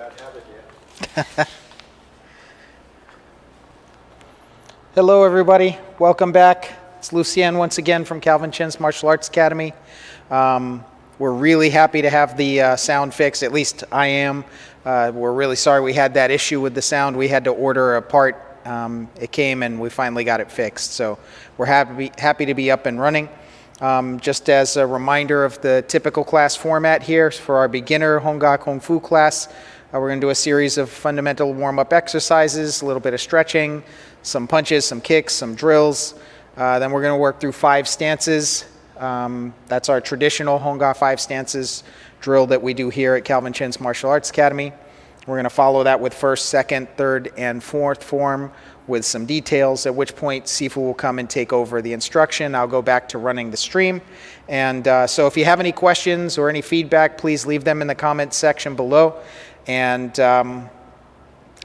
bad habit yet. Hello everybody, welcome back. It's Lucien once again from Calvin Chin's Martial Arts Academy. We're really happy to have the sound fixed, at least I am. We're really sorry we had that issue with the sound. We had to order a part. It came and we finally got it fixed. So we're happy to be up and running. Just as a reminder of the typical class format here for our beginner Hung Kuen Kung Fu class, we're going to do a series of fundamental warm-up exercises, a little bit of stretching, some punches, some kicks, some drills. Then we're going to work through 5 stances. That's our traditional Hung Kuen 5 stances drill that we do here at Calvin Chin's Martial Arts Academy. We're going to follow that with first, second, third, and fourth form with some details, at which point sifu will come and take over the instruction. I'll go back to running the stream. And so if you have any questions or any feedback, please leave them in the comments section below. And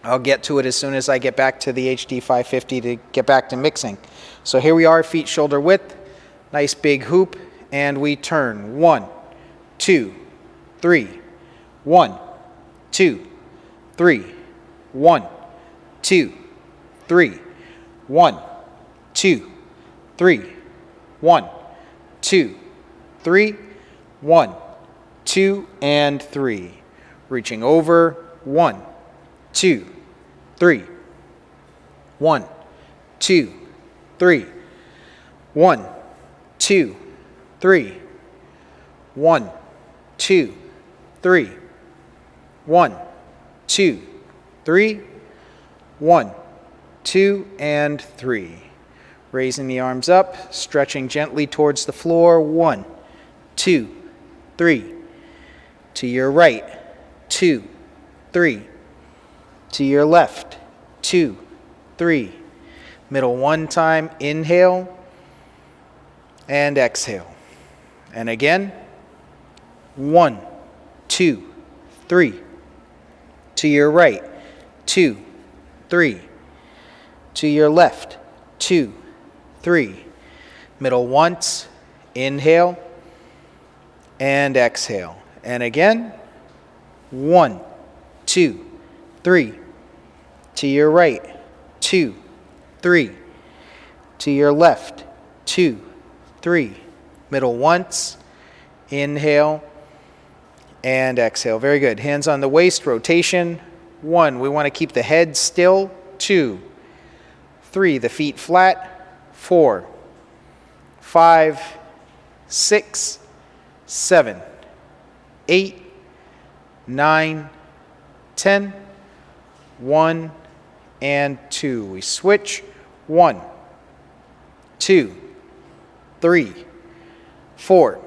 I'll get to it as soon as I get back to the HD 550 to get back to mixing. So here we are, feet shoulder width, nice big hoop, and we turn. 1, 2, 3, 1, 2, 3, 1, 2, 3, 1, 2, 3, 1, 2, 3, 1, 2, and 3. Reaching over, 1, 2, 3, 1, 2, 3, 1, 2, 3, 1, 2, 3, 1, 2, 3, 1, 2, and 3. Raising the arms up, stretching gently towards the floor. 1, 2, 3. To your right. 2, 3. To your left. 2, 3. Middle one time. Inhale and exhale. And again. 1, 2, 3. To your right. 2, 3. To your left. 2, 3. Middle once. Inhale and exhale. And again. 1, 2, 3. To your right. 2, 3. To your left. 2, 3. Middle once. Inhale and exhale. Very good. Hands on the waist. Rotation. 1. We want to keep the head still. 2, 3. The feet flat. 4, 5, 6, 7, 8, 9, 10, 1, and 2. We switch. 1, 2, 3, 4,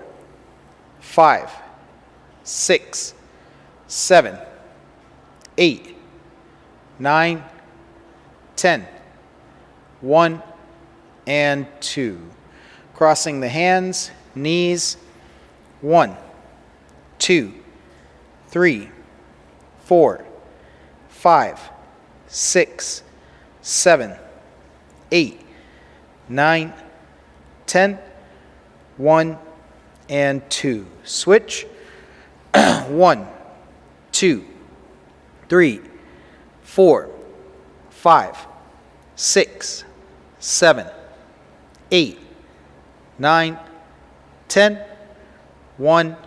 5, 6, 7, 8, 9, 10, 1, and 2. Crossing the hands, knees. 1, 2, 3, 4, 5, 6, 7, 8, 9, 10, 1, and 2. Switch. 1, 2, 3, 4, 5, 6, 7, 8, 9, 10, 1,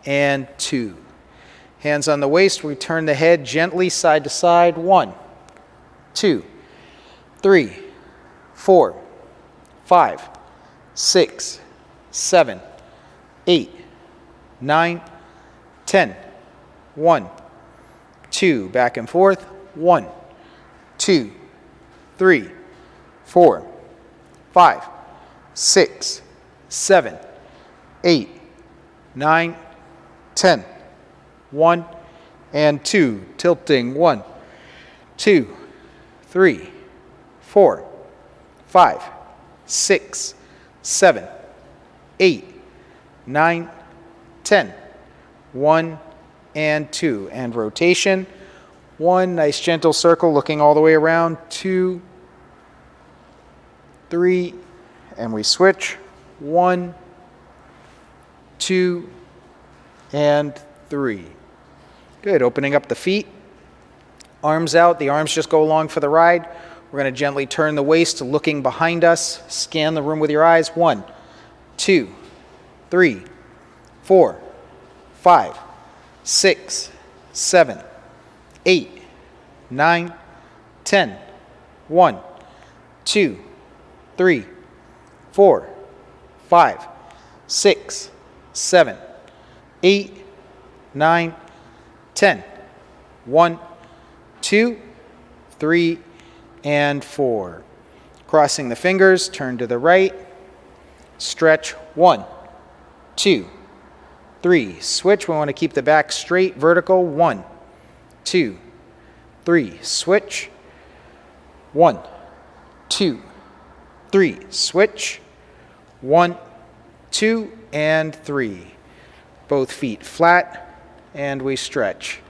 and 2. Hands on the waist, we turn the head gently side to side. 1, 2, 3, 4, 5, 6, 7, 8, 9, 10, 1, 2. Back and forth. 1, 2, 3, 4, 5, 6, 7, 8, 9, 10, 1, and 2. Tilting. 1, 2, 3, 4, 5, 6, 7, 8, 9, 10, 1, and 2. And rotation. 1, nice gentle circle looking all the way around. 2, 3, and we switch. 1, 2, and 3. Good. Opening up the feet. Arms out, the arms just go along for the ride. We're going to gently turn the waist, looking behind us. Scan the room with your eyes. 1, 2, 3, 4, 5, 6, 7, 8, 9, 10. 1, 2, 3, 4, 5, 6, 7, 8, 9, 10. 1, 2, 3, and 4. Crossing the fingers, turn to the right. Stretch. 1, 2, 3. Switch. We want to keep the back straight, vertical. 1, 2, 3. Switch. 1, 2, 3. Switch. 1, 2, and 3. Both feet flat, and we stretch.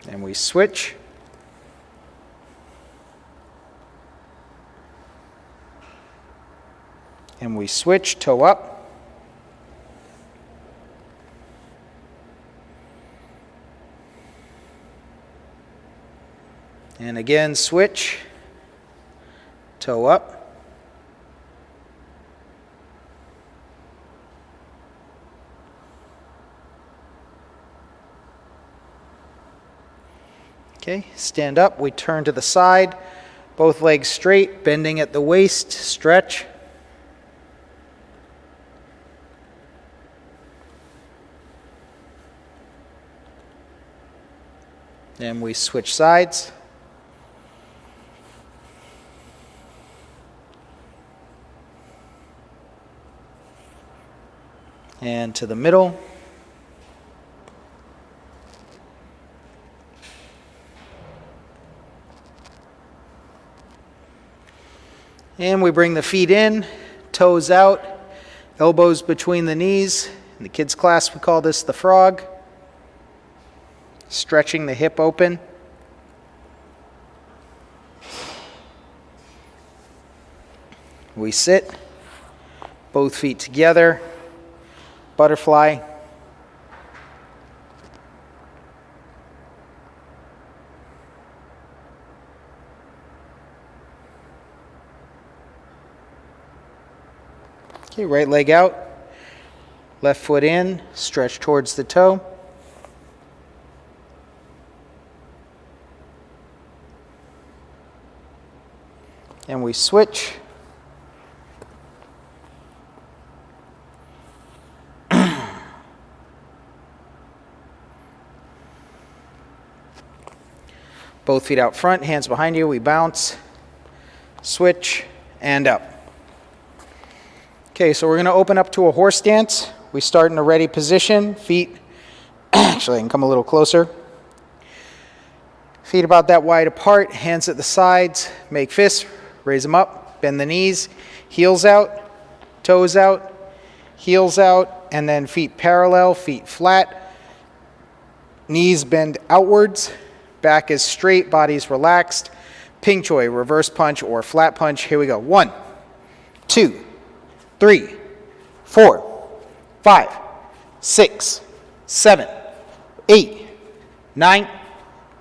And we switch. And we switch, toe up. And again, switch, toe up. Okay, stand up, we turn to the side, both legs straight, bending at the waist, stretch. And we switch sides. And to the middle. And we bring the feet in, toes out, elbows between the knees. In the kids' class, we call this the frog. Stretching the hip open. We sit, both feet together, butterfly. Okay, right leg out, left foot in, stretch towards the toe. And we switch. Both feet out front, hands behind you, we bounce, switch, and up. Okay, so we're going to open up to a horse stance. We start in a ready position, feet, actually I can come a little closer. Feet about that wide apart, hands at the sides, make fists, raise them up, bend the knees, heels out, toes out, heels out, and then feet parallel, feet flat, knees bend outwards, back is straight, body's relaxed. Ping Choi, reverse punch or flat punch. Here we go. 1, 2, 3, 4, 5, 6, 7, 8, 9,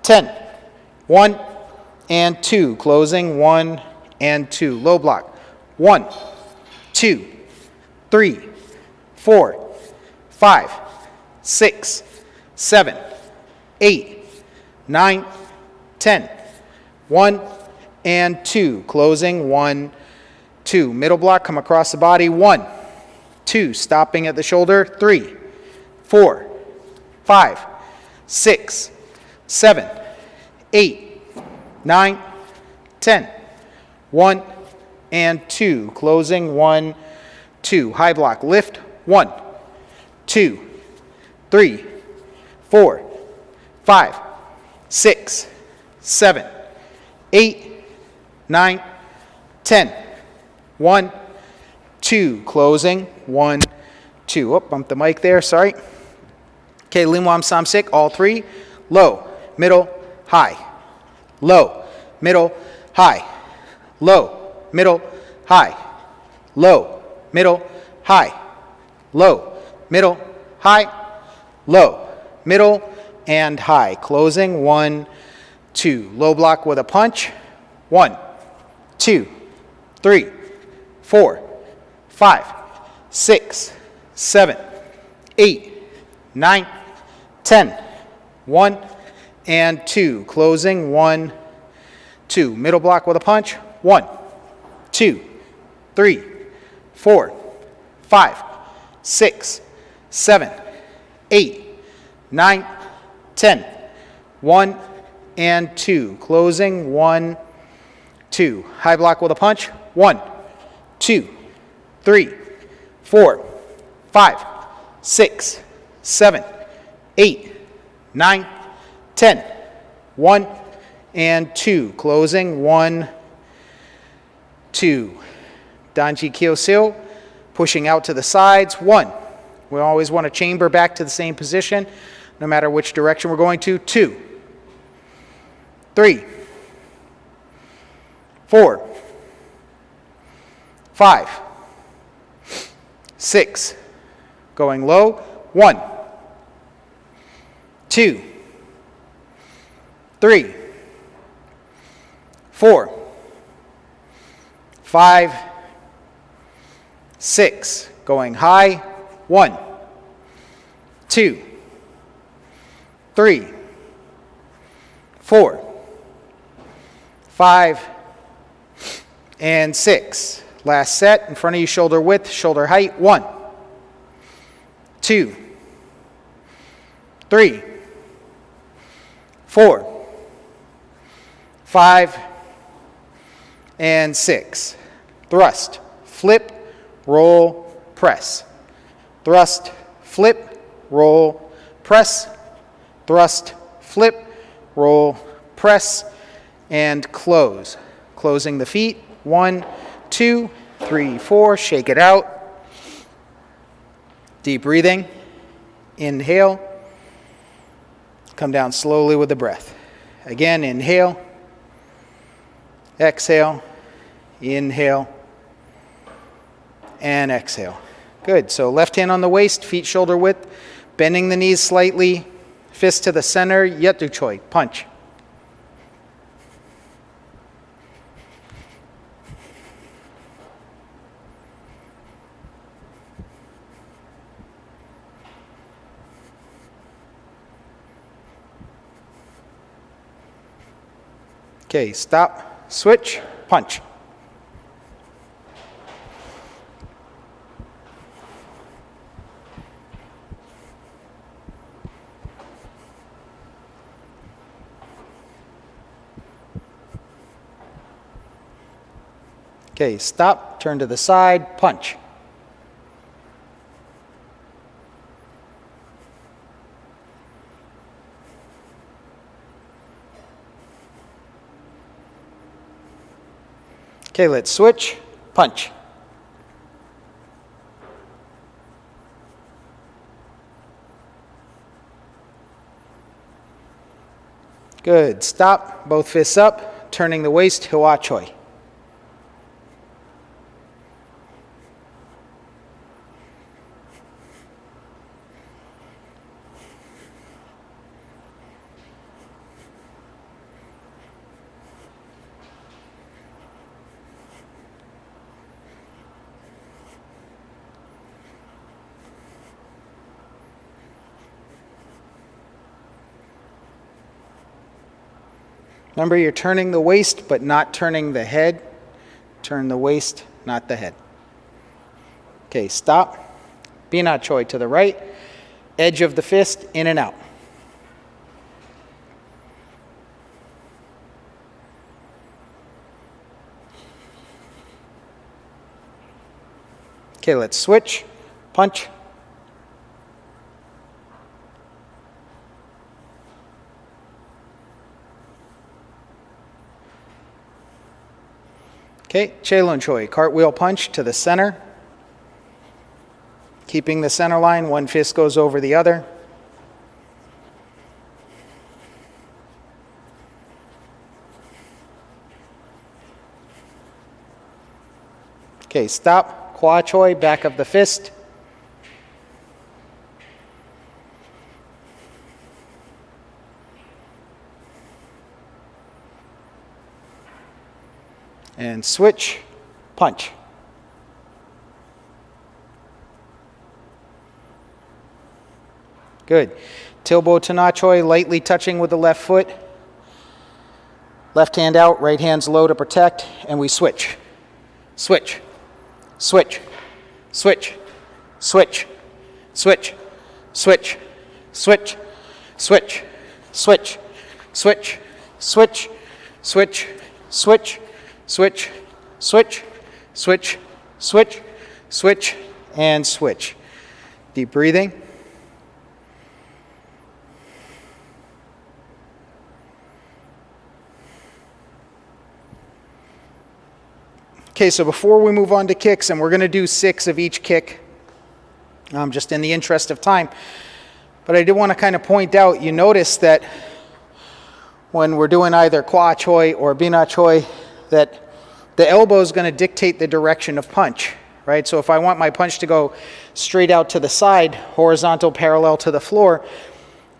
10. 1 and 2. Closing. 1 and 2. Low block. 1, 2, 3, 4, 5, 6, 7, 8, 9, 10. 1 and 2. Closing. 1, 2. Middle block. Come across the body. 1, 2. Stopping at the shoulder. 3, 4, 5, 6, 7, 8, 9, 10. 1 and 2. Closing. 1, 2. High block. Lift. 1, 2, 3, 4, 5, 6, 7, 8, 9, 10. 1, 2. Closing. 1, 2. Oh, bump the mic there. Sorry. Okay, Lim Wam Sam Sik. All three. Low, middle, high. Low, middle, high. Low, middle, high. Low, middle, high. Low, middle, high. low, middle, and high. Closing, 1, 2. Low block with a punch, 1, 2, 3, 4, 5, 6, 7, 8, 9, 10. 1 and 2. Closing, 1, 2. Middle block with a punch, 1, 2, 3, 4, 5, 6, 7, 8, 9, 10. 1 and 2. Closing, 1, 2. High block with a punch, 1, 2, 3, 4, 5, 6, 7, 8, 9, 10. 1 and 2. Closing, 1, 2. Danji Kyosil, pushing out to the sides, 1. We always want to chamber back to the same position, no matter which direction we're going to. 2, 3, 4, 5, 6. Going low, 1, 2, 3, 4, 5, 6. Going high, 1, 2, 3, 4, 5, and 6. Last set, in front of you, shoulder width, shoulder height, 1, 2, 3, 4, 5, and 6. Thrust, flip, roll, press. Thrust, flip, roll, press. Thrust, flip, roll, press, and close. Closing the feet, 1, 2, 3, 4. Shake it out. Deep breathing. Inhale. Come down slowly with the breath. Again, inhale. Exhale. Inhale. And exhale. Good. So left hand on the waist, feet shoulder width, bending the knees slightly, fist to the center, Yetu Choi, punch. Okay, stop, switch, punch. Okay, stop, turn to the side, punch. Okay, let's switch, punch. Good, stop, both fists up, turning the waist, Hwa Choi. Remember, you're turning the waist, but not turning the head. Turn the waist, not the head. Okay, stop. Bina Choi to the right. Edge of the fist, in and out. Okay, let's switch. Punch. Okay, Chaelun Choi, cartwheel punch to the center. Keeping the center line, one fist goes over the other. Okay, stop. Kwa Choi, back of the fist. and switch, punch. Good. Tilbo to na choi, lightly touching with the left foot. Left hand out, right hand's low to protect, and we switch. Switch, switch, switch, switch, switch, switch, switch, switch, switch, switch, switch, switch, switch, switch, switch, switch, switch, switch, and switch. Deep breathing. Okay, so before we move on to kicks, and we're going to do 6 of each kick, just in the interest of time, but I did want to kind of point out, you notice that when we're doing either kwa choi or bina choi, that the elbow is going to dictate the direction of punch, right? So if I want my punch to go straight out to the side, horizontal parallel to the floor,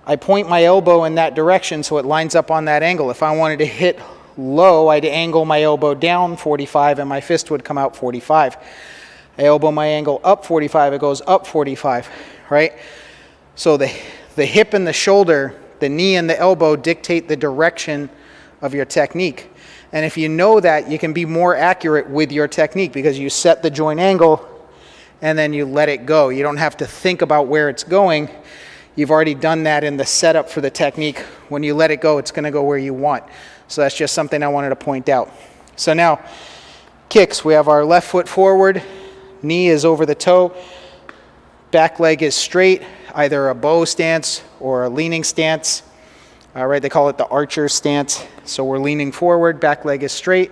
I point my elbow in that direction so it lines up on that angle. If I wanted to hit low, I'd angle my elbow down 45 and my fist would come out 45. I elbow my angle up 45, it goes up 45, right? So the hip and the shoulder, the knee and the elbow dictate the direction of your technique. And if you know that, you can be more accurate with your technique because you set the joint angle and then you let it go. You don't have to think about where it's going. You've already done that in the setup for the technique. When you let it go, it's going to go where you want. So that's just something I wanted to point out. So now, kicks. We have our left foot forward, knee is over the toe, back leg is straight, either a bow stance or a leaning stance. Right, they call it the archer stance. So we're leaning forward, back leg is straight,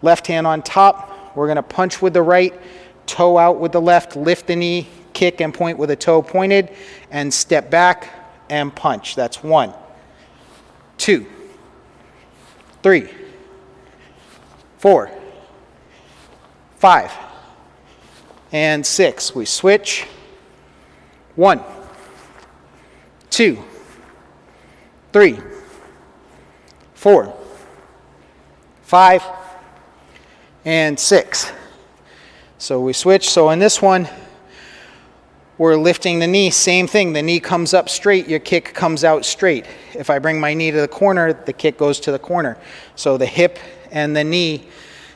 left hand on top. We're going to punch with the right, toe out with the left, lift the knee, kick and point with the toe pointed, and step back and punch. That's 1, 2, 3, 4, 5, and 6. We switch. 1, 2, 3, 4, 5, and 6. So we switch. So in this one, we're lifting the knee, same thing. The knee comes up straight, your kick comes out straight. If I bring my knee to the corner, the kick goes to the corner. So the hip and the knee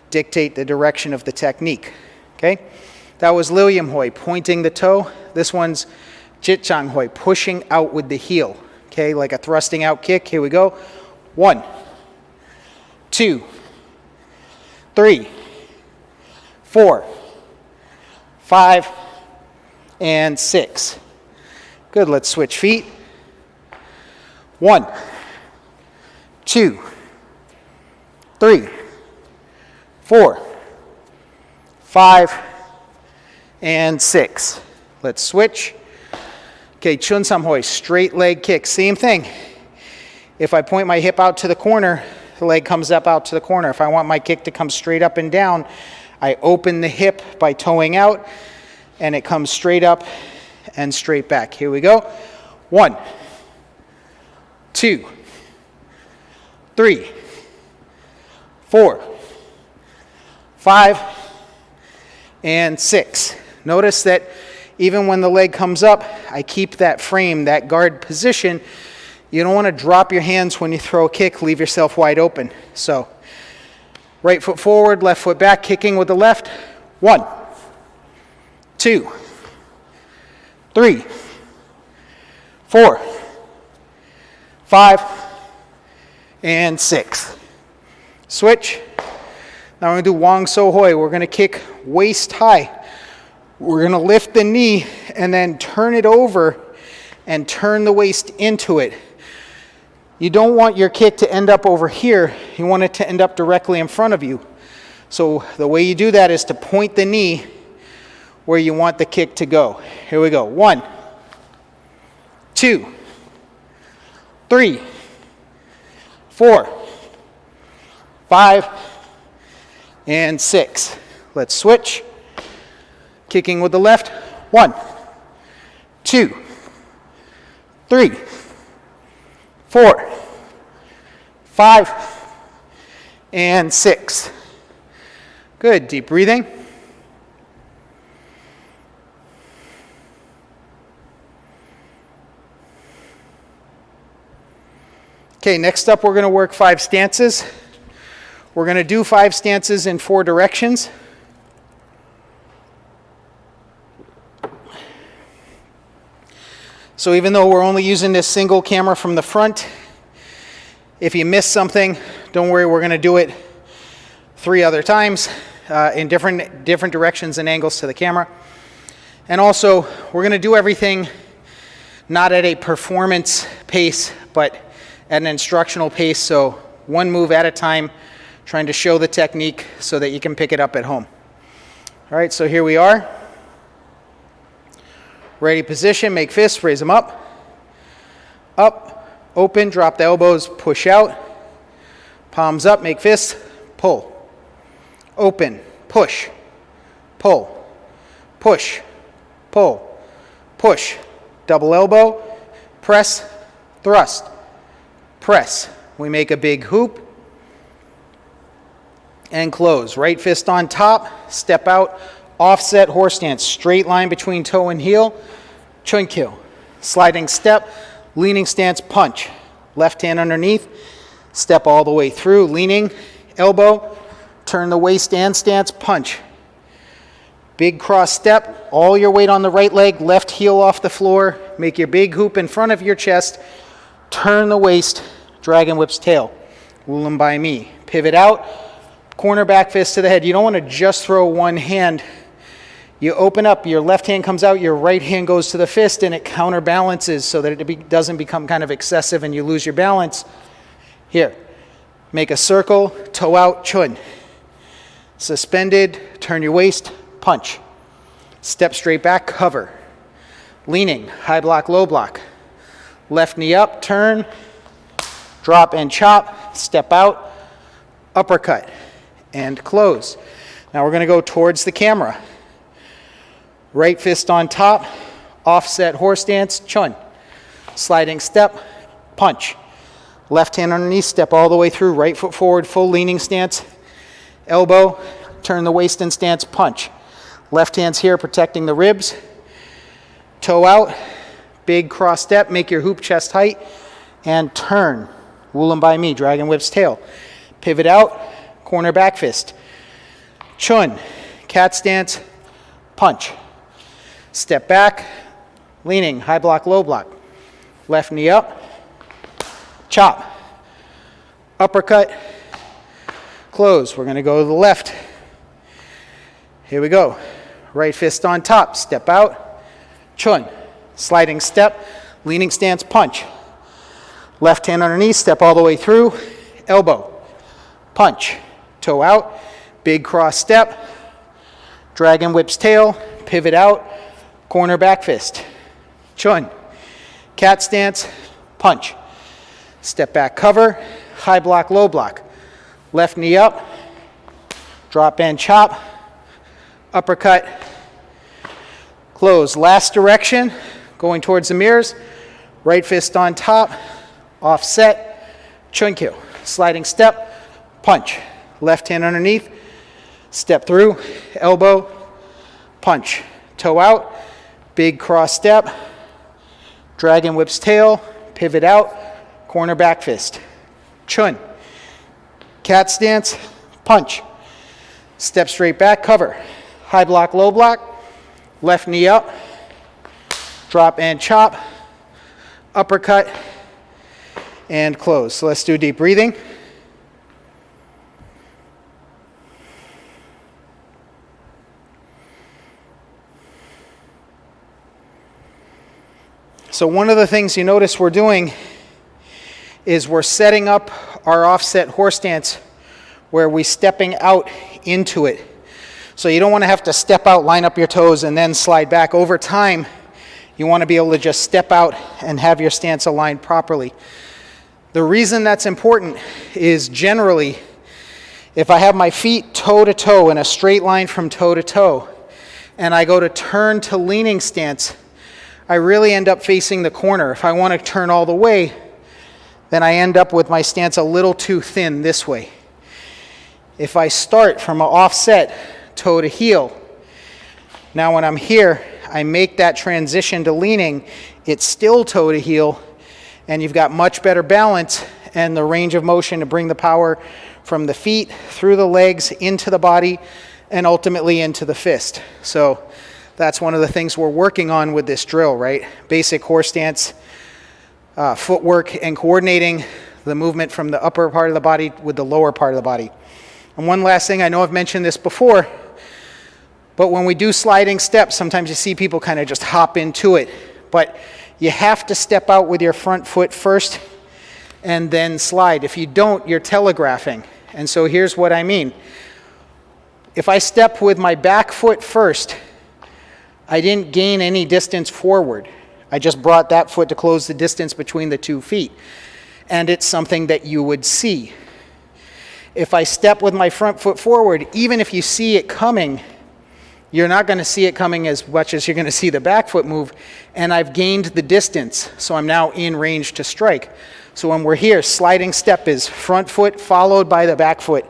dictate the direction of the technique. Okay? That was Liu Hoi, pointing the toe. This one's Jeet Chang Hoi, pushing out with the heel. Okay, like a thrusting out kick. Here we go. 1, 2, 3, 4, 5, and 6. Good, let's switch feet. 1, 2, 3, 4, 5, and 6. Let's switch. Okay, chun sam hoi, straight leg kick. Same thing. If I point my hip out to the corner, the leg comes up out to the corner. If I want my kick to come straight up and down, I open the hip by toeing out, and it comes straight up and straight back. Here we go. 1, 2, 3, 4, 5, and 6. Notice that even when the leg comes up, I keep that frame, that guard position. You don't want to drop your hands when you throw a kick, leave yourself wide open. So, right foot forward, left foot back, kicking with the left. 1, 2, 3, 4, 5, and 6. Switch. Now we're going to do wong so hoi. We're going to kick waist high. We're going to lift the knee and then turn it over and turn the waist into it. You don't want your kick to end up over here. You want it to end up directly in front of you. So the way you do that is to point the knee where you want the kick to go. Here we go. 1, 2, 3, 4, 5, and 6. Let's switch. Kicking with the left. 1, 2, 3, 4, 5, and 6. Good, deep breathing. Okay, next up we're going to work 5 stances. We're going to do 5 stances in 4 directions. So even though we're only using this single camera from the front, if you miss something, don't worry, we're going to do it 3 other times in different directions and angles to the camera. And also, we're going to do everything not at a performance pace, but at an instructional pace, so 1 move at a time, trying to show the technique so that you can pick it up at home. All right, so here we are. Ready position, make fists, raise them up. Up, open, drop the elbows, push out. Palms up, make fists, pull. Open, push, pull, push, pull, push. Double elbow, press, thrust, press. We make a big hoop and close. Right fist on top, step out, offset horse stance, straight line between toe and heel, chun kill. Sliding step, leaning stance, punch. Left hand underneath, step all the way through, leaning, elbow, turn the waist and stance, punch. Big cross step, all your weight on the right leg, left heel off the floor, make your big hoop in front of your chest, turn the waist, dragon whips tail, Wulin by me. Pivot out, corner back fist to the head. You don't want to just throw one hand. You open up, your left hand comes out, your right hand goes to the fist, and it counterbalances so that it doesn't become kind of excessive and you lose your balance. Here, make a circle, toe out, chun. Suspended, turn your waist, punch. Step straight back, cover. Leaning, high block, low block. Left knee up, turn, drop and chop, step out, uppercut, and close. Now we're going to go towards the camera. Right fist on top, offset horse stance, chun. Sliding step, punch. Left hand underneath, step all the way through, right foot forward, full leaning stance, elbow, turn the waist in stance, punch. Left hand's here protecting the ribs. Toe out, big cross step, make your hoop chest height, and turn. Wulin by me, dragon whips tail. Pivot out, corner back fist. Chun, cat stance, punch. Step back, leaning, high block, low block. Left knee up, chop. Uppercut, close. We're going to go to the left. Here we go. Right fist on top, step out, chun. Sliding step, leaning stance, punch. Left hand underneath, step all the way through, elbow, punch. Toe out, big cross step, dragon whips tail, pivot out, corner back fist. Chun, cat stance, punch. Step back, cover, high block, low block. Left knee up, drop and chop, uppercut, close. Last direction, going towards the mirrors. Right fist on top, offset, chun kill. Sliding step, punch. Left hand underneath, step through, elbow, punch. Toe out, big cross step, dragon whips tail, pivot out, corner back fist. Chun, cat stance, punch. Step straight back, cover. High block, low block, left knee up, drop and chop, uppercut, and close. So let's do deep breathing. So one of the things you notice we're doing is we're setting up our offset horse stance where we're stepping out into it. So you don't want to have to step out, line up your toes, and then slide back. Over time, you want to be able to just step out and have your stance aligned properly. The reason that's important is generally, if I have my feet toe to toe in a straight line from toe to toe, and I go to turn to leaning stance, I really end up facing the corner. If I want to turn all the way, then I end up with my stance a little too thin this way. If I start from an offset, toe to heel, now when I'm here, I make that transition to leaning, it's still toe to heel, and you've got much better balance and the range of motion to bring the power from the feet, through the legs, into the body, and ultimately into the fist. So that's one of the things we're working on with this drill, right? Basic horse stance, footwork, and coordinating the movement from the upper part of the body with the lower part of the body. And one last thing, I know I've mentioned this before, but when we do sliding steps, sometimes you see people kind of just hop into it. But you have to step out with your front foot first and then slide. If you don't, you're telegraphing. And so here's what I mean. If I step with my back foot first, I didn't gain any distance forward. I just brought that foot to close the distance between the 2 feet. And it's something that you would see. If I step with my front foot forward, even if you see it coming, you're not going to see it coming as much as you're going to see the back foot move. And I've gained the distance, so I'm now in range to strike. So when we're here, sliding step is front foot followed by the back foot,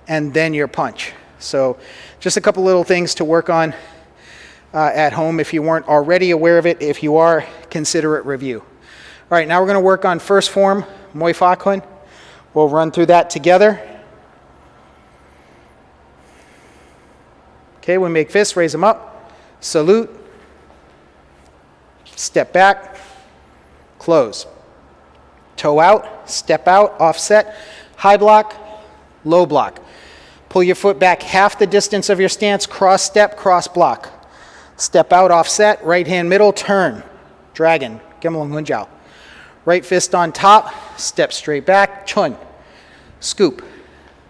and then your punch. So just a couple little things to work on at home if you weren't already aware of it. If you are, consider it review. All right, now we're going to work on first form, Moy Fa Kuen. We'll run through that together. Okay, we make fists, raise them up, salute, step back, close. Toe out, step out, offset, high block, low block. Pull your foot back half the distance of your stance, cross step, cross block. Step out, offset, right hand middle, turn, dragon, gemlong hunjiao. Right fist on top, step straight back, chun, scoop,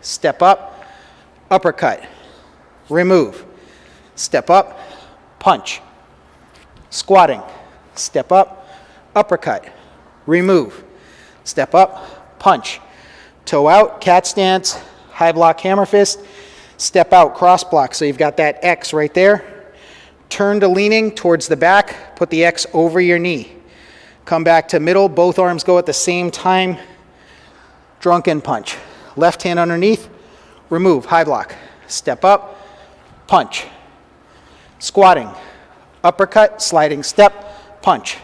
step up, uppercut, remove, step up, punch, squatting, step up, uppercut, remove, step up, punch, toe out, cat stance, high block, hammer fist, step out, cross block. So you've got that X right there. Turn to leaning towards the back, put the X over your knee. Come back to middle, both arms go at the same time, drunken punch. Left hand underneath, remove, high block, step up, punch, squatting, uppercut, sliding step, punch,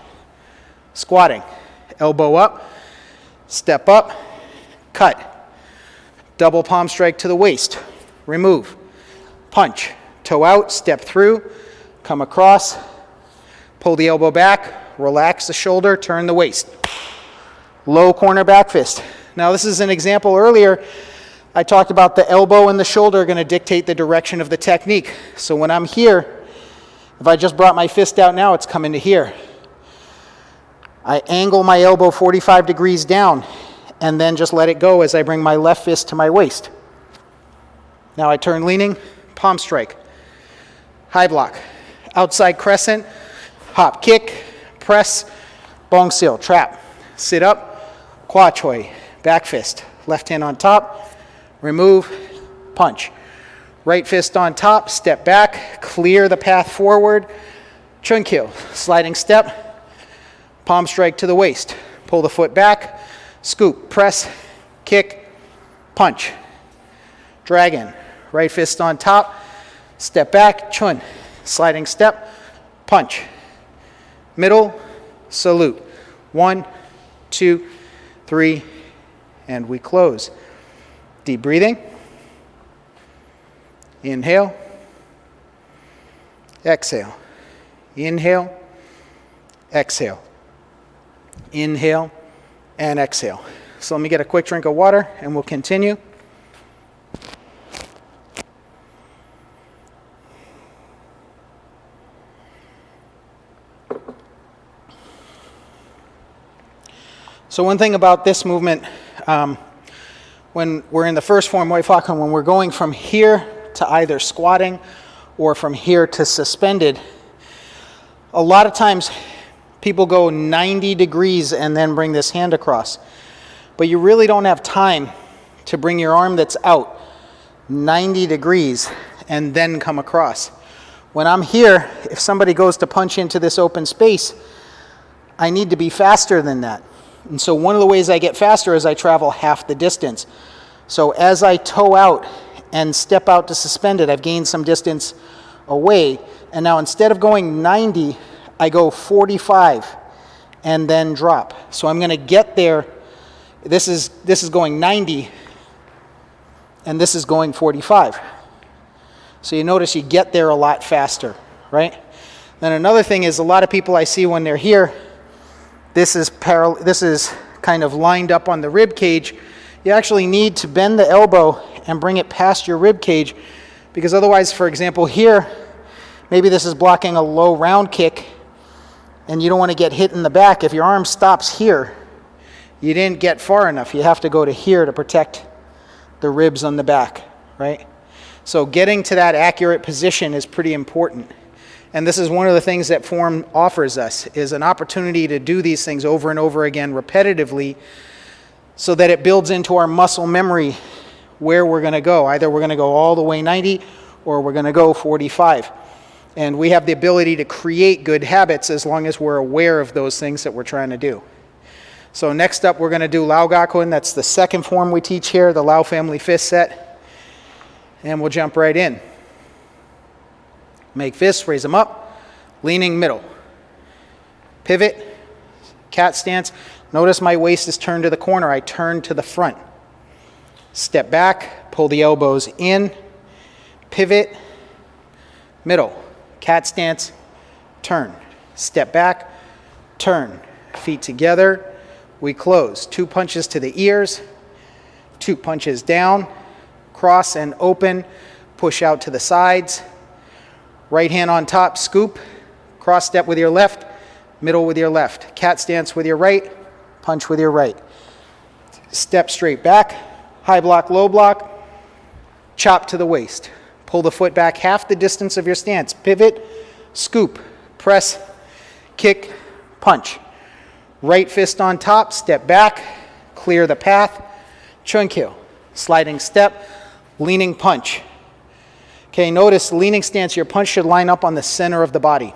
squatting, elbow up, step up, cut, double palm strike to the waist, remove, punch, toe out, step through, come across, pull the elbow back, relax the shoulder, turn the waist. Low corner back fist. Now this is an example earlier. I talked about the elbow and the shoulder are going to dictate the direction of the technique. So when I'm here, if I just brought my fist out now, it's coming to here. I angle my elbow 45 degrees down and then just let it go as I bring my left fist to my waist. Now I turn leaning, palm strike, high block, outside crescent, hop kick, press, bong seal, trap, sit up, kwa choi, back fist, left hand on top, remove, punch. Right fist on top, step back, clear the path forward, chun kyo, sliding step, palm strike to the waist, pull the foot back, scoop, press, kick, punch, dragon, right fist on top, step back, chun, sliding step, punch, middle, salute. 1, 2, 3, and we close. Deep breathing. Inhale. Exhale. Inhale. Exhale. Inhale and exhale. So let me get a quick drink of water and we'll continue. So one thing about this movement, when we're in the first form, Moy Fa Kuen, when we're going from here to either squatting or from here to suspended, a lot of times people go 90 degrees and then bring this hand across. But you really don't have time to bring your arm that's out 90 degrees and then come across. When I'm here, if somebody goes to punch into this open space, I need to be faster than that. And so one of the ways I get faster is I travel half the distance. So as I toe out and step out to suspend it. I've gained some distance away. And now instead of going 90, I go 45 and then drop. So I'm going to get there. This is going 90 and this is going 45. So you notice you get there a lot faster, right? Then another thing is a lot of people I see when they're here, this is kind of lined up on the rib cage. You actually need to bend the elbow and bring it past your rib cage, because otherwise, for example, here, maybe this is blocking a low round kick and you don't want to get hit in the back. If your arm stops here, you didn't get far enough. You have to go to here to protect the ribs on the back, right? So getting to that accurate position is pretty important. And this is one of the things that form offers us, is an opportunity to do these things over and over again repetitively, so that it builds into our muscle memory where we're going to go. Either we're going to go all the way 90 or we're going to go 45. And we have the ability to create good habits as long as we're aware of those things that we're trying to do. So next up, we're going to do Lao Ga Kuen. That's the second form we teach here, the Lao family fist set. And we'll jump right in. Make fists, raise them up, leaning middle. Pivot, cat stance. Notice my waist is turned to the corner. I turn to the front. Step back, pull the elbows in, pivot, middle. Cat stance, turn. Step back, turn. Feet together, we close. 2 punches to the ears, 2 punches down, cross and open, push out to the sides. Right hand on top, scoop, cross step with your left, middle with your left. Cat stance with your right, punch with your right. Step straight back, high block, low block, chop to the waist. Pull the foot back half the distance of your stance. Pivot, scoop, press, kick, punch. Right fist on top, step back, clear the path, chun kill. Sliding step, leaning punch. Okay, notice leaning stance, your punch should line up on the center of the body.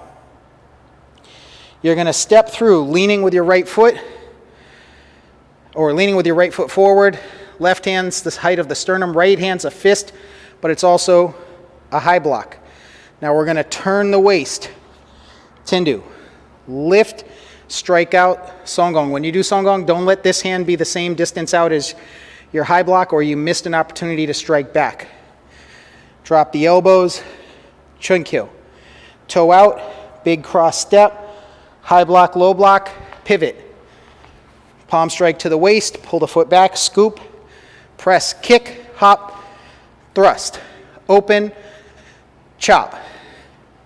You're going to step through, leaning with your right foot, or leaning with your right foot forward. Left hand's the height of the sternum, right hand's a fist, but it's also a high block. Now we're going to turn the waist. Tindu. Lift, strike out, songgong. When you do songgong, don't let this hand be the same distance out as your high block, or you missed an opportunity to strike back. Drop the elbows, chun kill. Toe out, big cross step, high block, low block, pivot. Palm strike to the waist, pull the foot back, scoop, press, kick, hop, thrust. Open, chop.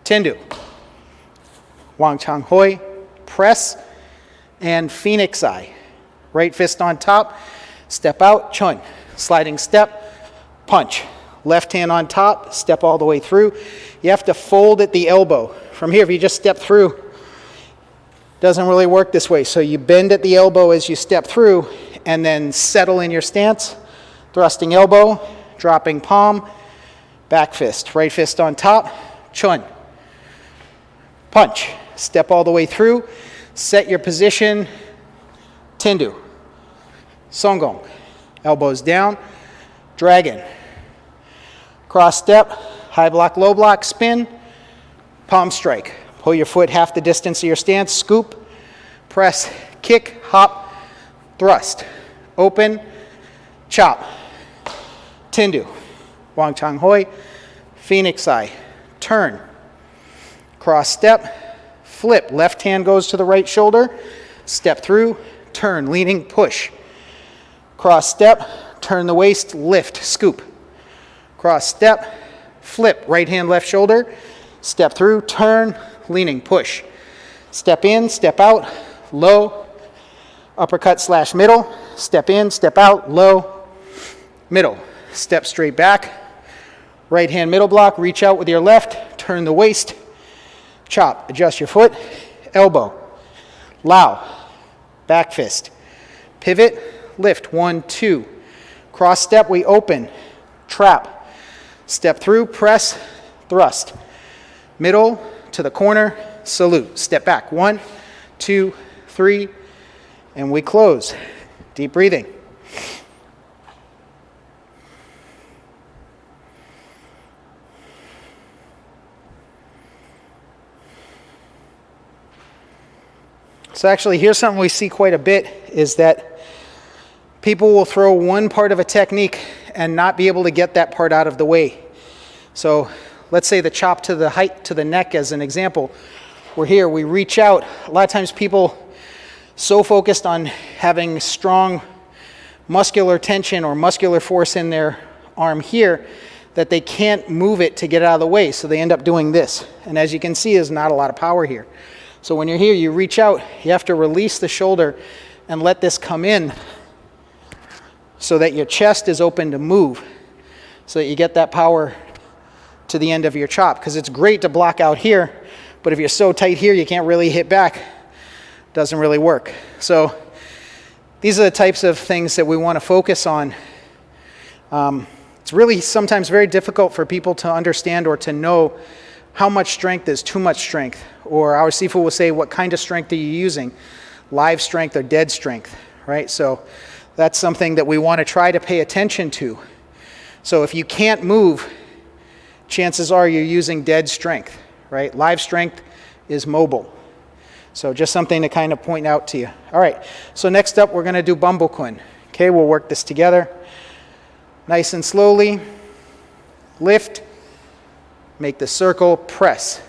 Tindu. Wang Chang Hoi, press, and Phoenix Eye. Right fist on top, step out, chun. Sliding step, punch. Left hand on top, step all the way through. You have to fold at the elbow. From here, if you just step through, doesn't really work this way. So you bend at the elbow as you step through, and then settle in your stance. Thrusting elbow, dropping palm, back fist. Right fist on top, chun. Punch. Step all the way through. Set your position. Tindu. Songgong. Elbows down. Dragon. Cross step, high block, low block, spin, palm strike. Pull your foot half the distance of your stance, scoop, press, kick, hop, thrust. Open, chop. Tindu. Wang Chang Hoi, Phoenix Eye. Turn. Cross step, flip. Left hand goes to the right shoulder, step through, turn, leaning, push. Cross step, turn the waist, lift, scoop. Cross step, flip, right hand, left shoulder, step through, turn, leaning, push. Step in, step out, low, uppercut slash middle, step in, step out, low, middle. Step straight back, right hand middle block, reach out with your left, turn the waist, chop, adjust your foot, elbow, Lao, back fist, pivot, lift, 1, 2. Cross step, we open, trap. Step through, press, thrust. Middle to the corner, salute. Step back, 1, 2, 3, and we close. Deep breathing. So actually, here's something we see quite a bit, is that people will throw one part of a technique and not be able to get that part out of the way. So let's say the chop to the height to the neck as an example. We're here, we reach out. A lot of times people so focused on having strong muscular tension or muscular force in their arm here that they can't move it to get out of the way. So they end up doing this. And as you can see, there's not a lot of power here. So when you're here, you reach out, you have to release the shoulder and let this come in so that your chest is open to move, so that you get that power to the end of your chop. Because it's great to block out here, but if you're so tight here, you can't really hit back. Doesn't really work. So these are the types of things that we want to focus on. It's really sometimes very difficult for people to understand or to know how much strength is too much strength. Or our sifu will say, what kind of strength are you using? Live strength or dead strength, right? So that's something that we want to try to pay attention to. So if you can't move, chances are you're using dead strength, right? Live strength is mobile. So just something to kind of point out to you. All right, so next up we're going to do bumbo kun. Okay, we'll work this together. Nice and slowly. Lift. Make the circle, press.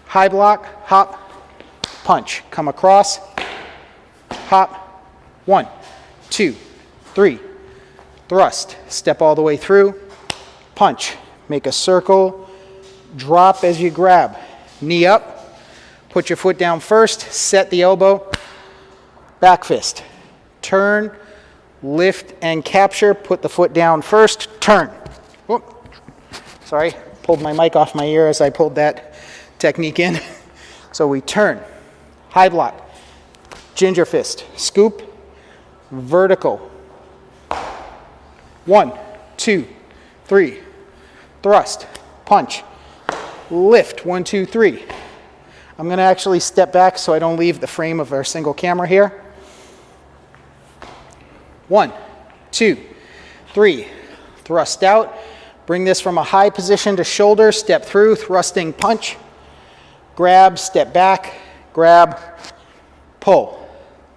High block, hop, punch. Come across, hop. 1, 2, 3. Thrust. Step all the way through. Punch. Make a circle. Drop as you grab. Knee up. Put your foot down first. Set the elbow. Back fist. Turn. Lift and capture. Put the foot down first. Turn. Whoop. Sorry. Pulled my mic off my ear as I pulled that technique in. So we turn. High block. Ginger fist. Scoop. Vertical. 1, 2, 3. Thrust. Punch. Lift. 1, 2, 3. I'm going to actually step back so I don't leave the frame of our single camera here. 1, 2, 3. Thrust out. Bring this from a high position to shoulder. Step through. Thrusting punch. Grab. Step back. Grab. Pull.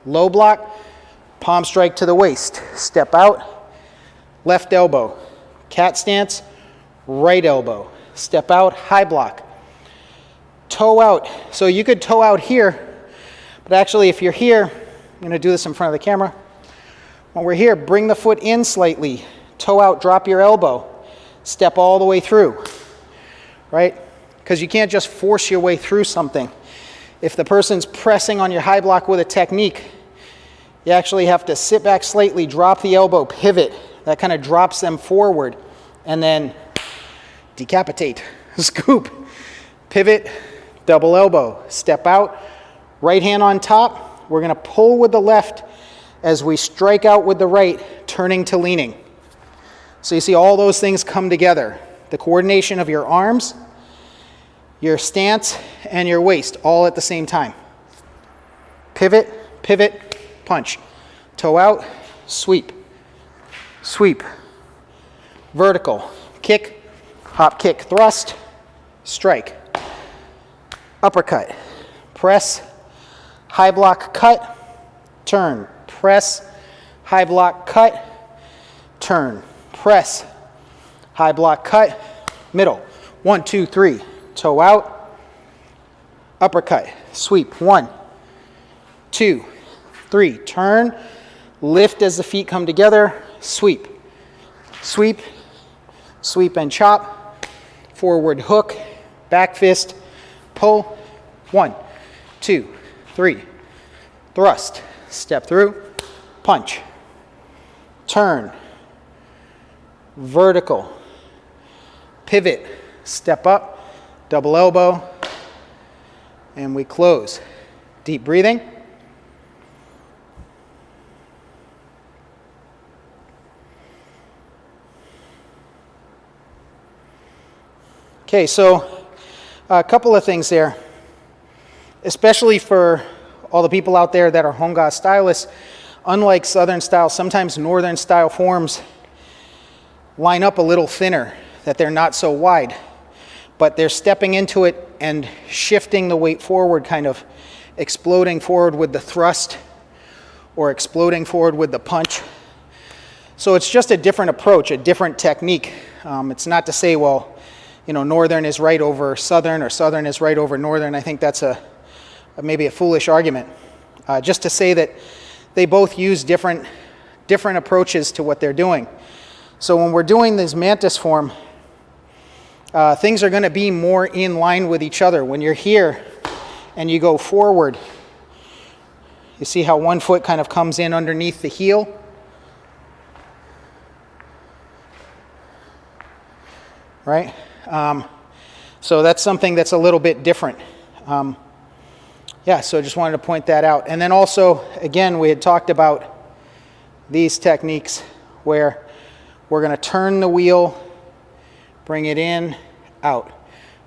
Low block. Palm strike to the waist. Step out. Left elbow. Cat stance. Right elbow. Step out. High block. Toe out. So you could toe out here, but actually if you're here, I'm going to do this in front of the camera. When we're here, bring the foot in slightly. Toe out, drop your elbow. Step all the way through, right? Because you can't just force your way through something. If the person's pressing on your high block with a technique, you actually have to sit back slightly, drop the elbow, pivot. That kind of drops them forward, and then decapitate, scoop, pivot, double elbow, step out, right hand on top. We're going to pull with the left as we strike out with the right, turning to leaning. So you see all those things come together. The coordination of your arms, your stance, and your waist all at the same time. Pivot, pivot, punch. Toe out, sweep, sweep. Vertical, kick, hop, kick, thrust, strike. Uppercut, press, high block, cut, turn, press, high block, cut, turn, press, high block, cut, middle. 1, 2, 3, toe out, uppercut, sweep. 1, 2, 3, turn, lift as the feet come together, sweep, sweep, sweep and chop, forward hook, back fist, pull. 1, 2, 3. Thrust. Step through. Punch. Turn. Vertical. Pivot. Step up. Double elbow. And we close. Deep breathing. Okay, so a couple of things there, especially for all the people out there that are Hongga stylists. Unlike Southern style, sometimes Northern style forms line up a little thinner, that they're not so wide, but they're stepping into it and shifting the weight forward kind of exploding forward with the thrust or exploding forward with the punch. So it's just a different approach, a different technique. It's not to say, well, you know, northern is right over southern or southern is right over northern. I think that's maybe a foolish argument. Just to say that they both use different approaches to what they're doing. So when we're doing this mantis form, things are going to be more in line with each other. When you're here and you go forward, you see how one foot kind of comes in underneath the heel? Right? So that's something that's a little bit different. Yeah, so I just wanted to point that out. And then also, again, we had talked about these techniques where we're going to turn the wheel, bring it in, out.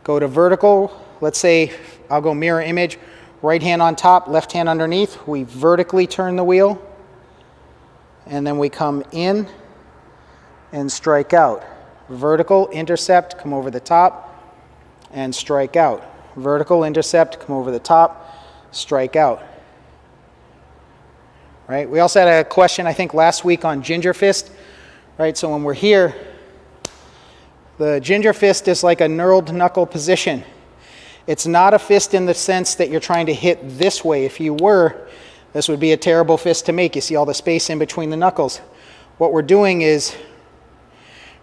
Go to vertical. Let's say I'll go mirror image. Right hand on top, left hand underneath. We vertically turn the wheel. And then we come in and strike out. Vertical, intercept, come over the top, and strike out. Vertical, intercept, come over the top, strike out. Right? We also had a question, I think, last week on ginger fist. Right? So when we're here, the ginger fist is like a knurled knuckle position. It's not a fist in the sense that you're trying to hit this way. If you were, this would be a terrible fist to make. You see all the space in between the knuckles. What we're doing is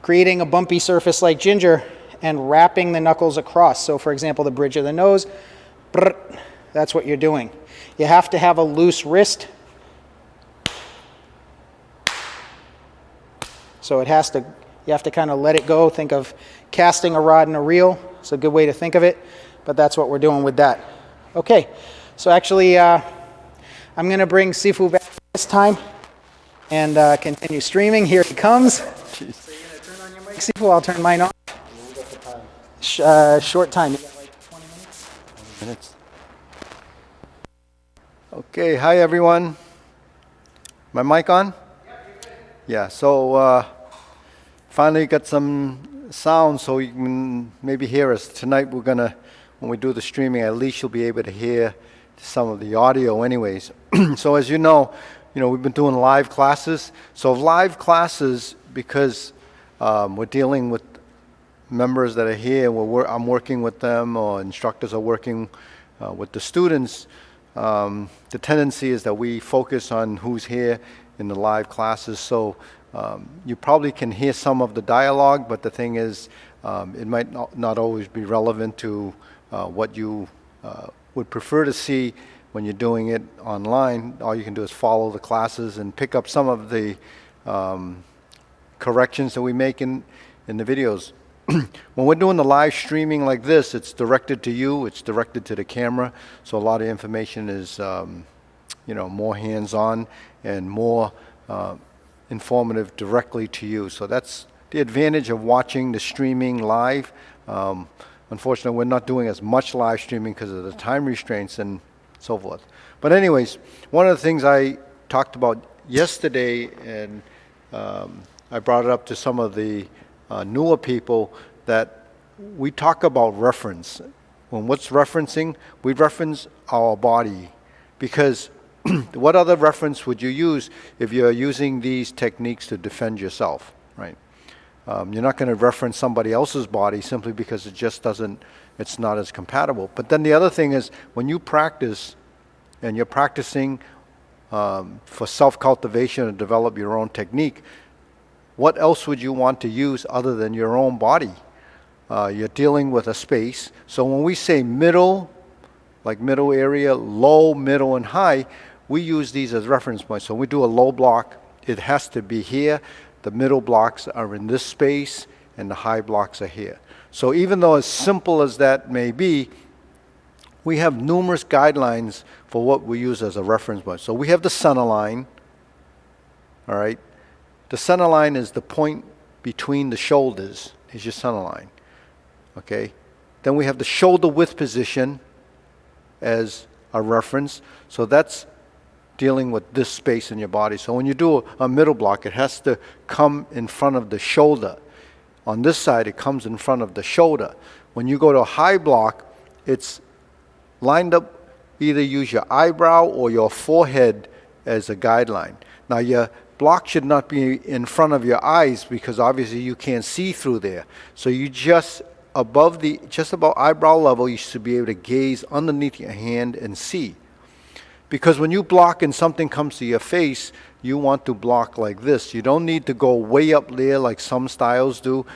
creating a bumpy surface like ginger and wrapping the knuckles across. So for example, the bridge of the nose, brr, that's what you're doing. You have to have a loose wrist. So you have to kind of let it go. Think of casting a rod in a reel. It's a good way to think of it, but that's what we're doing with that. Okay, so actually I'm going to bring Sifu back this time and continue streaming. Here he comes. Jeez. So you're going to turn on your mic, Sifu? I'll turn mine off. Short time. You got like 20 minutes? 20 minutes. Okay, hi everyone. My mic on? Yeah, so finally got some sound so you can maybe hear us. Tonight we're gonna, when we do the streaming, at least you'll be able to hear some of the audio anyways. So as you know, we've been doing live classes. So live classes, because we're dealing with members that are here, I'm working with them, or instructors are working with the students, the tendency is that we focus on who's here in the live classes. So you probably can hear some of the dialogue, but the thing is, it might not always be relevant to what you would prefer to see when you're doing it online. All you can do is follow the classes and pick up some of the corrections that we make in the videos. When we're doing the live streaming like this, it's directed to you, it's directed to the camera, so a lot of information is more hands-on and more informative directly to you. So that's the advantage of watching the streaming live. Unfortunately, we're not doing as much live streaming because of the time restraints and so forth. But anyways, one of the things I talked about yesterday, and I brought it up to some of the newer people, that we talk about reference. When what's referencing, we reference our body, because what other reference would you use if you're using these techniques to defend yourself, right? You're not going to reference somebody else's body simply because it's not as compatible. But then the other thing is, when you practice, and you're practicing for self-cultivation and develop your own technique, what else would you want to use other than your own body? You're dealing with a space. So when we say middle, like middle area, low, middle, and high, we use these as reference points. So when we do a low block, it has to be here. The middle blocks are in this space, and the high blocks are here. So even though as simple as that may be, we have numerous guidelines for what we use as a reference point. So we have the center line, all right? The center line is the point between the shoulders, is your center line, okay? Then we have the shoulder width position as a reference. So that's dealing with this space in your body. So when you do a middle block, it has to come in front of the shoulder. On this side, it comes in front of the shoulder. When you go to a high block, it's lined up either use your eyebrow or your forehead as a guideline. Now your block should not be in front of your eyes because obviously you can't see through there. So you just above eyebrow level, you should be able to gaze underneath your hand and see. Because when you block and something comes to your face, you want to block like this. You don't need to go way up there like some styles do.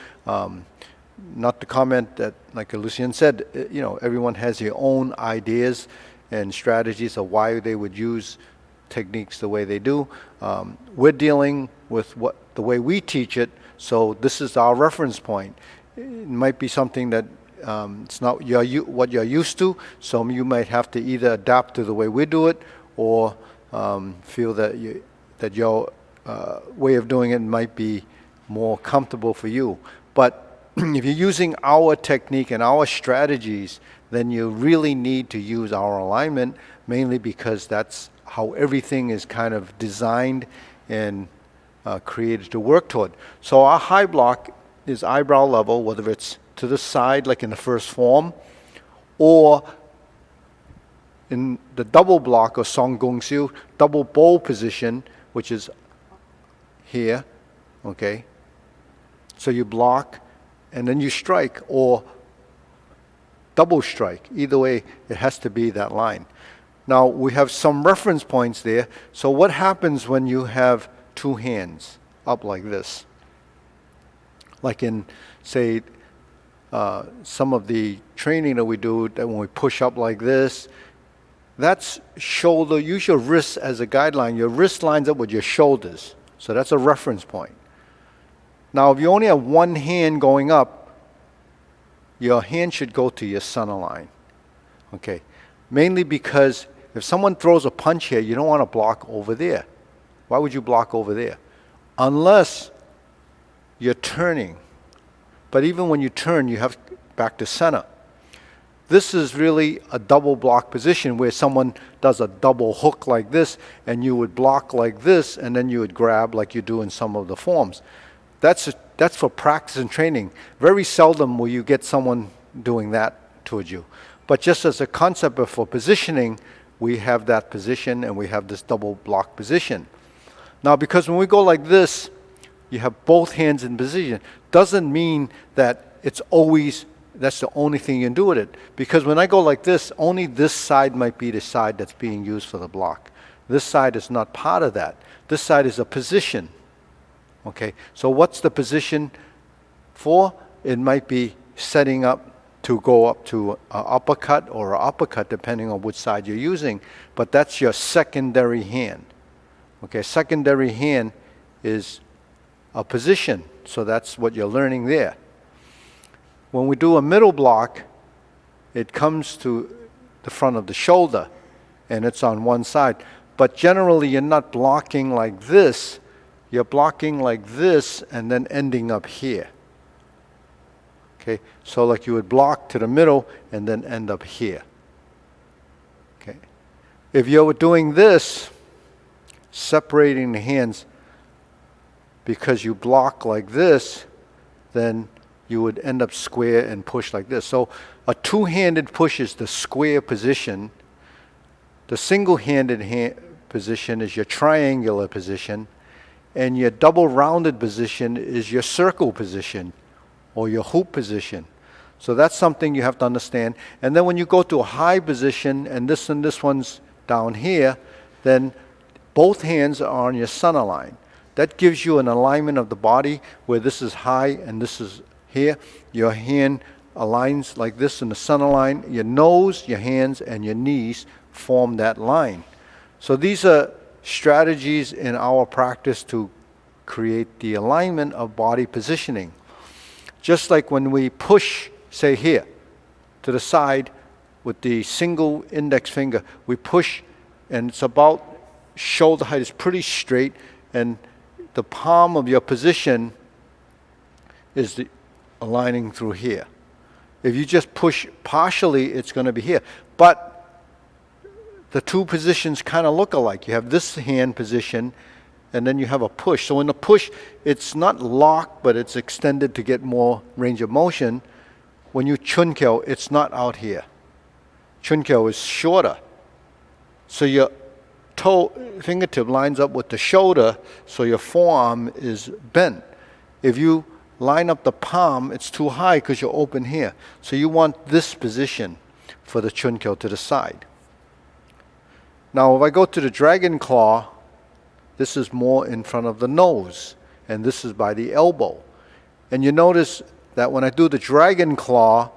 Not to comment that, like Lucien said, everyone has their own ideas and strategies of why they would use techniques the way they do. We're dealing with the way we teach it, so this is our reference point. It might be something that it's not what you're used to, so you might have to either adapt to the way we do it or feel that your way of doing it might be more comfortable for you. But if you're using our technique and our strategies, then you really need to use our alignment, mainly because that's how everything is kind of designed and created to work toward. So our high block is eyebrow level, whether it's to the side like in the first form, or in the double block or song gung xiu, double bow position, which is here, okay? So you block and then you strike, or double strike. Either way, it has to be that line. Now, we have some reference points there. So what happens when you have two hands up like this? Like in, say, some of the training that we do, that when we push up like this, that's shoulder. Use your wrists as a guideline. Your wrist lines up with your shoulders. So that's a reference point. Now, if you only have one hand going up, your hand should go to your center line. Okay. Mainly because if someone throws a punch here, you don't want to block over there. Why would you block over there? Unless you're turning. But even when you turn, you have back to center. This is really a double block position where someone does a double hook like this, and you would block like this, and then you would grab like you do in some of the forms. That's for practice and training. Very seldom will you get someone doing that towards you. But just as a concept for positioning, we have that position and we have this double block position. Now, because when we go like this, you have both hands in position. Doesn't mean that it's always, that's the only thing you can do with it. Because when I go like this, only this side might be the side that's being used for the block. This side is not part of that. This side is a position. Okay, so what's the position for? It might be setting up to go up to an uppercut or an uppercut, depending on which side you're using. But that's your secondary hand. Okay, secondary hand is a position. So that's what you're learning there. When we do a middle block, it comes to the front of the shoulder, and it's on one side. But generally, you're not blocking like this. You're blocking like this and then ending up here. Okay, so like you would block to the middle and then end up here. Okay, if you're doing this, separating the hands because you block like this, then you would end up square and push like this. So a two-handed push is the square position. The single-handed position is your triangular position. And your double-rounded position is your circle position or your hoop position. So that's something you have to understand. And then when you go to a high position and this one's down here, then both hands are on your center line. That gives you an alignment of the body where this is high and this is here. Your hand aligns like this in the center line. Your nose, your hands, and your knees form that line. So these are strategies in our practice to create the alignment of body positioning. Just like when we push, say here, to the side with the single index finger, we push and it's about shoulder height, it's pretty straight, and the palm of your position is aligning through here. If you just push partially, it's going to be here. But the two positions kind of look alike. You have this hand position, and then you have a push. So in the push, it's not locked, but it's extended to get more range of motion. When you chun kyo, it's not out here. Chun kyo is shorter. So your fingertip lines up with the shoulder, so your forearm is bent. If you line up the palm, it's too high because you're open here. So you want this position for the chun kyo to the side. Now if I go to the dragon claw, this is more in front of the nose, and this is by the elbow. And you notice that when I do the dragon claw,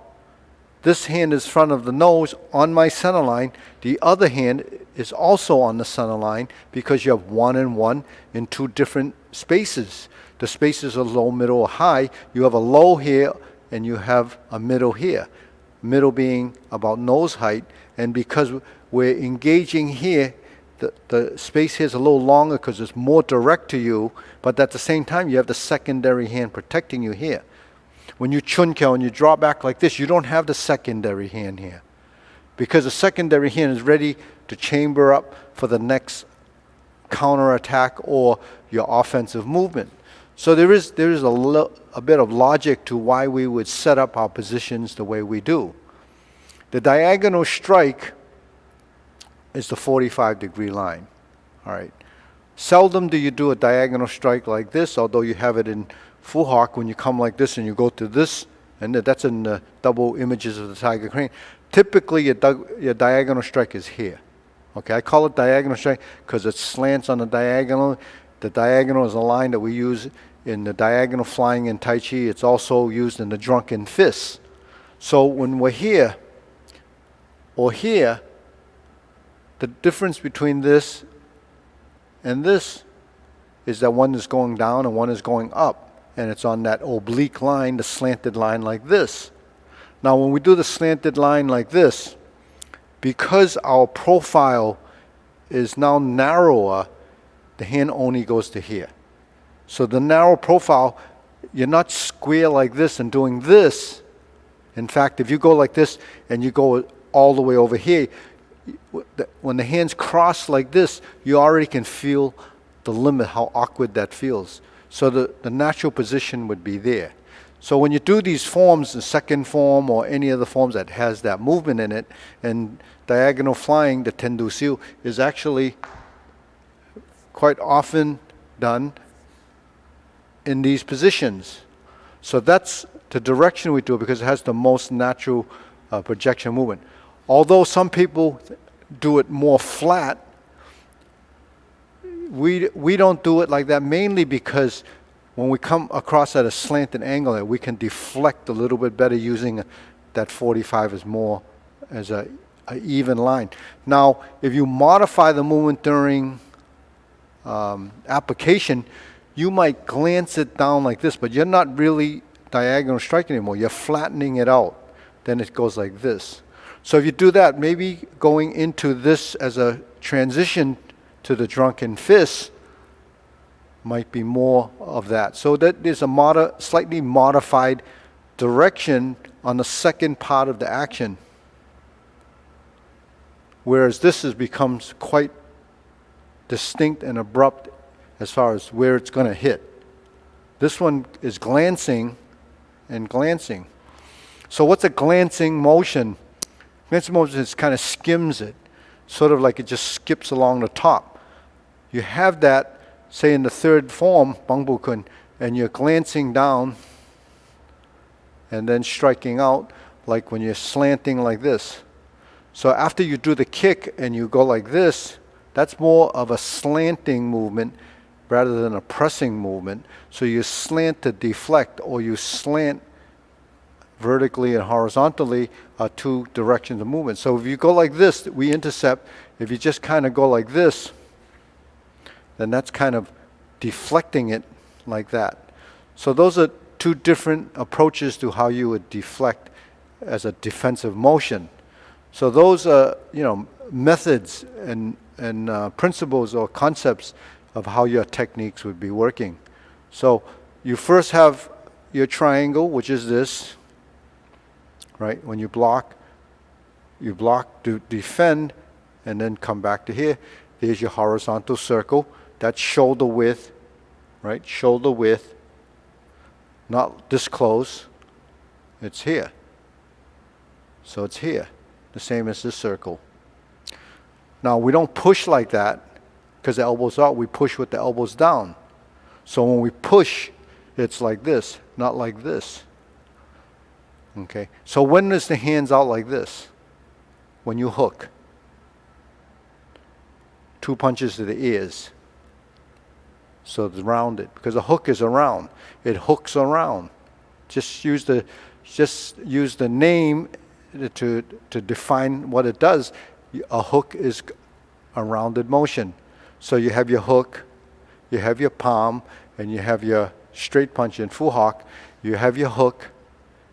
this hand is front of the nose on my center line. The other hand is also on the center line because you have 1 and 1 in 2 different spaces. The spaces are low, middle, or high. You have a low here and you have a middle here. Middle being about nose height. And because we're engaging here, the space here is a little longer because it's more direct to you, but at the same time you have the secondary hand protecting you here. When you chun kyo and you draw back like this, you don't have the secondary hand here, because the secondary hand is ready to chamber up for the next counter attack or your offensive movement. So there is a bit of logic to why we would set up our positions the way we do. The diagonal strike is the 45-degree line. All right. Seldom do you do a diagonal strike like this, although you have it in Fu Hawk when you come like this and you go to this, and that's in the double images of the tiger crane. Typically, your diagonal strike is here. Okay, I call it diagonal strike because it slants on the diagonal. The diagonal is a line that we use in the diagonal flying in Tai Chi. It's also used in the drunken fist. So when we're here or here, the difference between this and this is that one is going down and one is going up. And it's on that oblique line, the slanted line like this. Now when we do the slanted line like this, because our profile is now narrower, the hand only goes to here. So the narrow profile, you're not square like this and doing this. In fact, if you go like this and you go all the way over here, when the hands cross like this, you already can feel the limit, how awkward that feels. So the natural position would be there. So when you do these forms, the second form or any other forms that has that movement in it, and diagonal flying, the tendu siu, is actually quite often done in these positions. So that's the direction we do it because it has the most natural projection movement. Although some people do it more flat, we don't do it like that, mainly because when we come across at a slanted angle, we can deflect a little bit better using that 45 as more as a even line. Now, if you modify the movement during application, you might glance it down like this, but you're not really diagonal striking anymore. You're flattening it out. Then it goes like this. So if you do that, maybe going into this as a transition to the drunken fist might be more of that. So that is a slightly modified direction on the second part of the action. Whereas this becomes quite distinct and abrupt as far as where it's going to hit. This one is glancing and glancing. So what's a glancing motion? Glancing motion is kind of skims it, sort of like it just skips along the top. You have that, say in the third form, Bangbu Kun, and you're glancing down and then striking out like when you're slanting like this. So after you do the kick and you go like this, that's more of a slanting movement rather than a pressing movement. So you slant to deflect, or you slant vertically and horizontally are 2 directions of movement. So if you go like this, we intercept. If you just kind of go like this, then that's kind of deflecting it like that. So those are 2 different approaches to how you would deflect as a defensive motion. So those are, methods and principles or concepts of how your techniques would be working. So you first have your triangle, which is this, right? When you block to defend, and then come back to here. There's your horizontal circle. That's shoulder width, right? Shoulder width, not this close. It's here. So it's here, the same as this circle. Now, we don't push like that because the elbow's out. We push with the elbows down. So when we push, it's like this, not like this. Okay? So when is the hands out like this? When you hook. 2 punches to the ears. So it's rounded because the hook is around. It hooks around. Just use the name to define what it does. A hook is a rounded motion. So you have your hook, you have your palm, and you have your straight punch in Fu Hawk. You have your hook,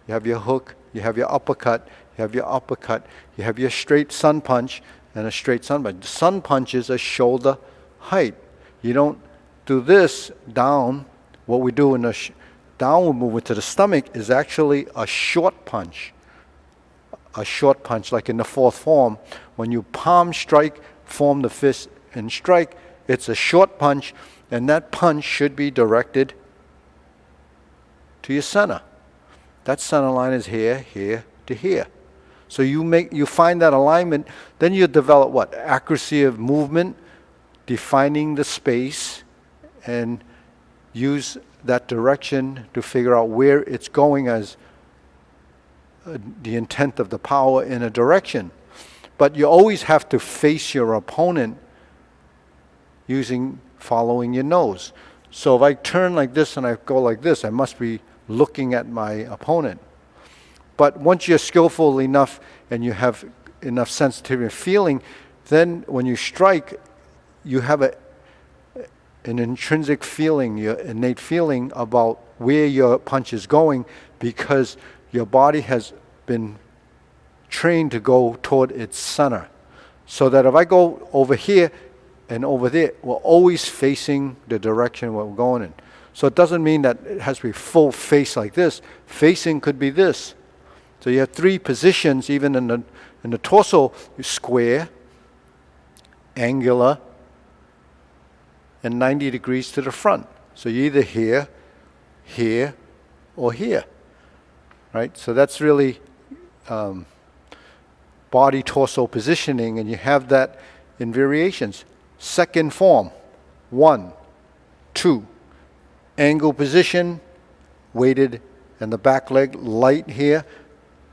you have your hook, you have your uppercut, you have your uppercut, you have your straight sun punch and a straight sun punch. The sun punch is a shoulder height. You don't do this down. What we do in the downward movement to the stomach is actually a short punch. A short punch, like in the fourth form. When you palm strike, form the fist and strike, it's a short punch, and that punch should be directed to your center. That center line is here, here to here. So you find that alignment, then you develop what? Accuracy of movement, defining the space, and use that direction to figure out where it's going as the intent of the power in a direction. But you always have to face your opponent following your nose. So if I turn like this and I go like this, I must be looking at my opponent. But once you're skillful enough and you have enough sensitivity and feeling, then when you strike, you have an intrinsic feeling, your innate feeling about where your punch is going, because your body has been trained to go toward its center. So that if I go over here and over there, we're always facing the direction we're going in. So it doesn't mean that it has to be full face like this. Facing could be this. So you have 3 positions, even in the torso: square, angular, and 90 degrees to the front. So you're either here, here, or here. Right? So that's really body torso positioning, and you have that in variations. Second form: 1, 2, angle position, weighted, and the back leg light here,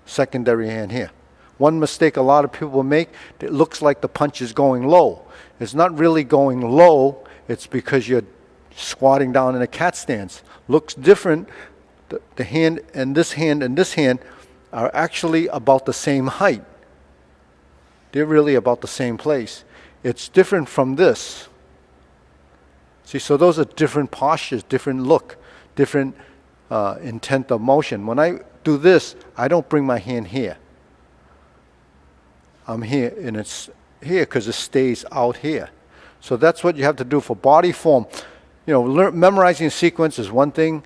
secondary hand here. One mistake a lot of people make, it looks like the punch is going low. It's not really going low, it's because you're squatting down in a cat stance. Looks different. The hand and this hand are actually about the same height. They're really about the same place. It's different from this. See, so those are different postures, different look, different intent of motion. When I do this, I don't bring my hand here. I'm here, and it's here because it stays out here. So that's what you have to do for body form. You know, memorizing a sequence is one thing.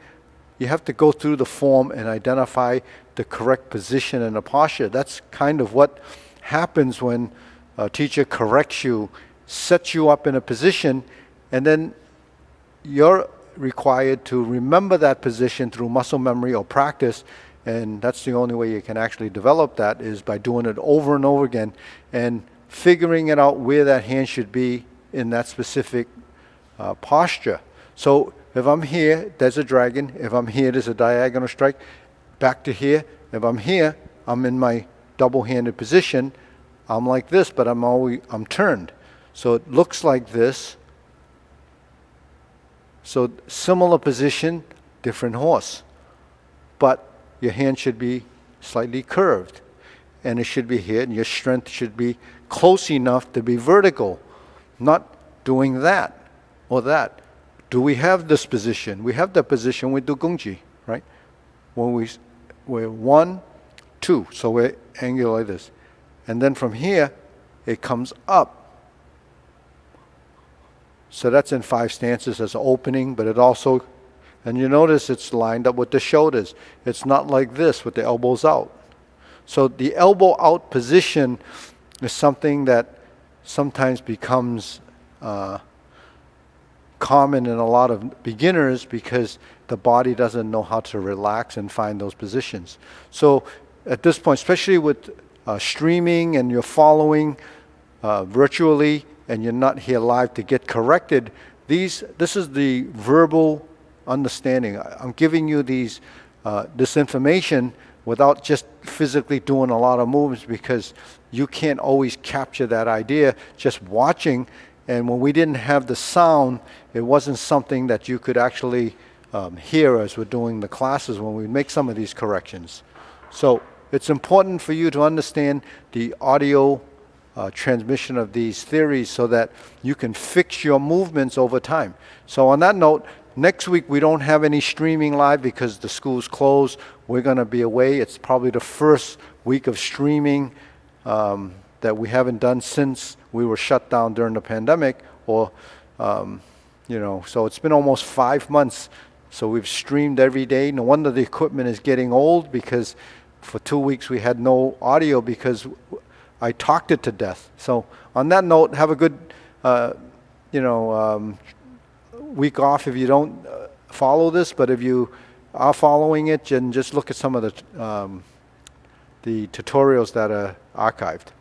You have to go through the form and identify the correct position and the posture. That's kind of what happens when a teacher corrects you, sets you up in a position, and then you're required to remember that position through muscle memory or practice. And that's the only way you can actually develop that, is by doing it over and over again and figuring it out where that hand should be in that specific posture. So if I'm here, there's a dragon. If I'm here, there's a diagonal strike. Back to here. If I'm here, I'm in my double-handed position. I'm like this, but I'm turned. So it looks like this. So similar position, different horse. But your hand should be slightly curved. And it should be here, and your strength should be close enough to be vertical. Not doing that or that. Do we have this position? We have that position, we do gung, right? When we're 1, 2, so we're angular like this. And then from here, it comes up. So that's in 5 stances as an opening, but it also, and you notice it's lined up with the shoulders. It's not like this with the elbows out. So the elbow out position is something that sometimes becomes common in a lot of beginners because the body doesn't know how to relax and find those positions. So at this point, especially with streaming and you're following virtually and you're not here live to get corrected, this is the verbal understanding. I'm giving you this information without just physically doing a lot of movements, because you can't always capture that idea just watching. And when we didn't have the sound, it wasn't something that you could actually hear as we're doing the classes when we make some of these corrections. So it's important for you to understand the audio transmission of these theories so that you can fix your movements over time. So on that note, next week we don't have any streaming live because the school's closed. We're going to be away. It's probably the first week of streaming that we haven't done since we were shut down during the pandemic, or so it's been almost 5 months. So we've streamed every day. No wonder the equipment is getting old, because for 2 weeks we had no audio because I talked it to death. So on that note, have a good week off if you don't follow this, but if you are following it, and just look at some of the tutorials that are archived.